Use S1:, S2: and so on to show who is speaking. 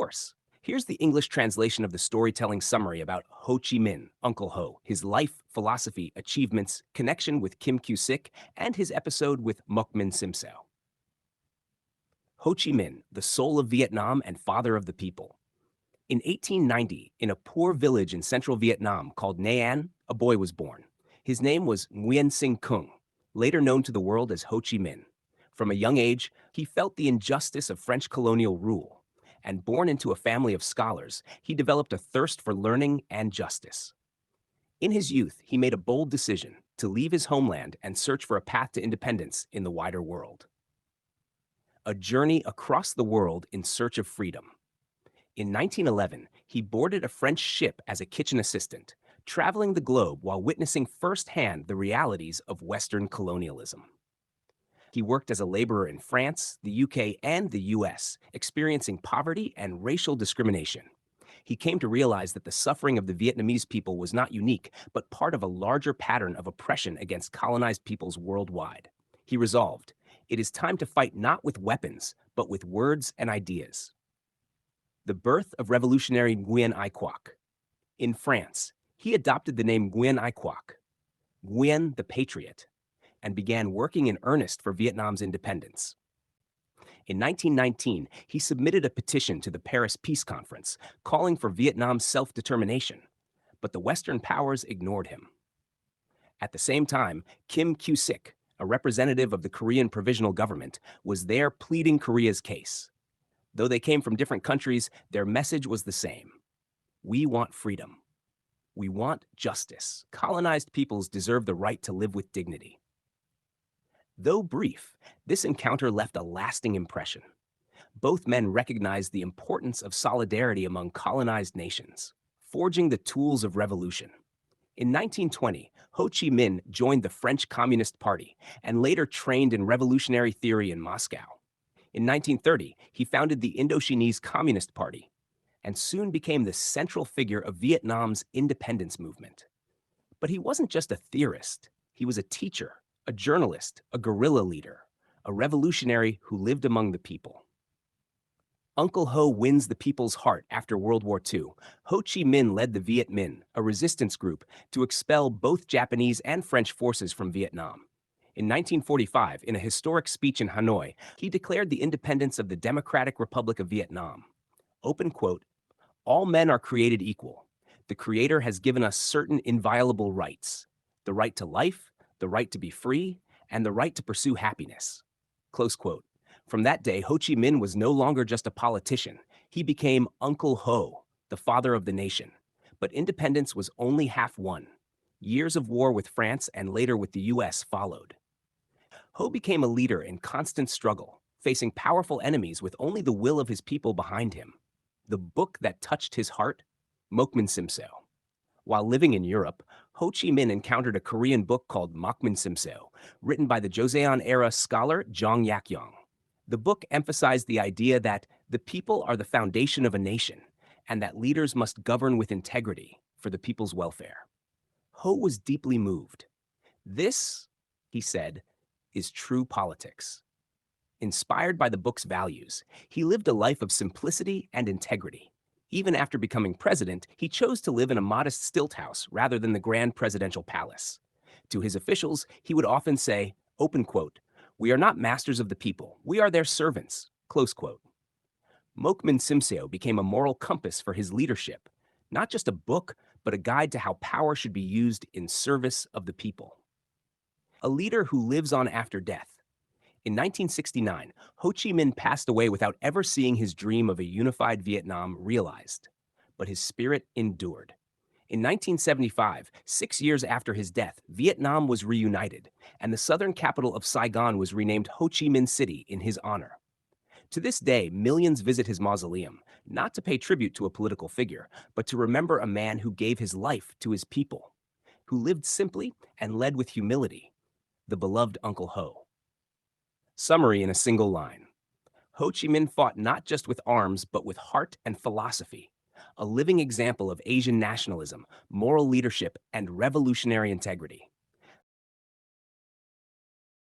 S1: course. Here's the English translation of the storytelling summary about Ho Chi Minh, Uncle Ho, his life, philosophy, achievements, connection with Kim Sik, and his episode with 목민심서. Ho Chi Minh, the soul of Vietnam and father of the people. In 1890, in a poor village in central Vietnam called Nha An, a boy was born. His name was Nguyen Sinh Kung, later known to the world as Ho Chi Minh. From a young age, he felt the injustice of French colonial rule, and born into a family of scholars, he developed a thirst for learning and justice. In his youth, he made a bold decision to leave his homeland and search for a path to independence in the wider world. A journey across the world in search of freedom. In 1911, he boarded a French ship as a kitchen assistant, traveling the globe while witnessing firsthand the realities of Western colonialism. He worked as a laborer in France, the UK, and the US, experiencing poverty and racial discrimination. He came to realize that the suffering of the Vietnamese people was not unique, but part of a larger pattern of oppression against colonized peoples worldwide. He resolved, it is time to fight not with weapons, but with words and ideas. The birth of revolutionary Nguyen Ai Quoc. In France, he adopted the name Nguyen Ai Quoc, Nguyen the Patriot, and began working in earnest for Vietnam's independence. In 1919, he submitted a petition to the Paris Peace Conference calling for Vietnam's self-determination, but the Western powers ignored him. At the same time, Kim Sik, a representative of the Korean Provisional Government, was there pleading Korea's case. Though they came from different countries, their message was the same. We want freedom. We want justice. Colonized peoples deserve the right to live with dignity. Though brief, this encounter left a lasting impression. Both men recognized the importance of solidarity among colonized nations, forging the tools of revolution. In 1920, Ho Chi Minh joined the French Communist Party and later trained in revolutionary theory in Moscow. In 1930, he founded the Indochinese Communist Party and soon became the central figure of Vietnam's independence movement. But he wasn't just a theorist. He was a teacher, a journalist, a guerrilla leader, a revolutionary who lived among the people. Uncle Ho wins the people's heart after World War II. Ho Chi Minh led the Viet Minh, a resistance group, to expel both Japanese and French forces from Vietnam. In 1945, in a historic speech in Hanoi, he declared the independence of the Democratic Republic of Vietnam. Open quote, all men are created equal. The Creator has given us certain inviolable rights. The right to life, the right to be free, and the right to pursue happiness. Close quote. From that day, Ho Chi Minh was no longer just a politician. He became Uncle Ho, the father of the nation. But independence was only half won. Years of war with France and later with the US followed. Ho became a leader in constant struggle, facing powerful enemies with only the will of his people behind him. The book that touched his heart? 목민심서. While living in Europe, Ho Chi Minh encountered a Korean book called 목민심서, written by the Joseon-era scholar Jong Yak-yong. The book emphasized the idea that the people are the foundation of a nation, and that leaders must govern with integrity for the people's welfare. Ho was deeply moved. This, he said, is true politics. Inspired by the book's values, he lived a life of simplicity and integrity. Even after becoming president, he chose to live in a modest stilt house rather than the grand presidential palace. To his officials, he would often say, open quote, we are not masters of the people, we are their servants, close quote. 목민심서 became a moral compass for his leadership, not just a book, but a guide to how power should be used in service of the people. A leader who lives on after death. In 1969, Ho Chi Minh passed away without ever seeing his dream of a unified Vietnam realized. But his spirit endured. In 1975, 6 years after his death, Vietnam was reunited, and the southern capital of Saigon was renamed Ho Chi Minh City in his honor. To this day, millions visit his mausoleum, not to pay tribute to a political figure, but to remember a man who gave his life to his people, who lived simply and led with humility, the beloved Uncle Ho. Summary in a single line. Ho Chi Minh fought not just with arms, but with heart and philosophy, a living example of Asian nationalism, moral leadership, and revolutionary integrity.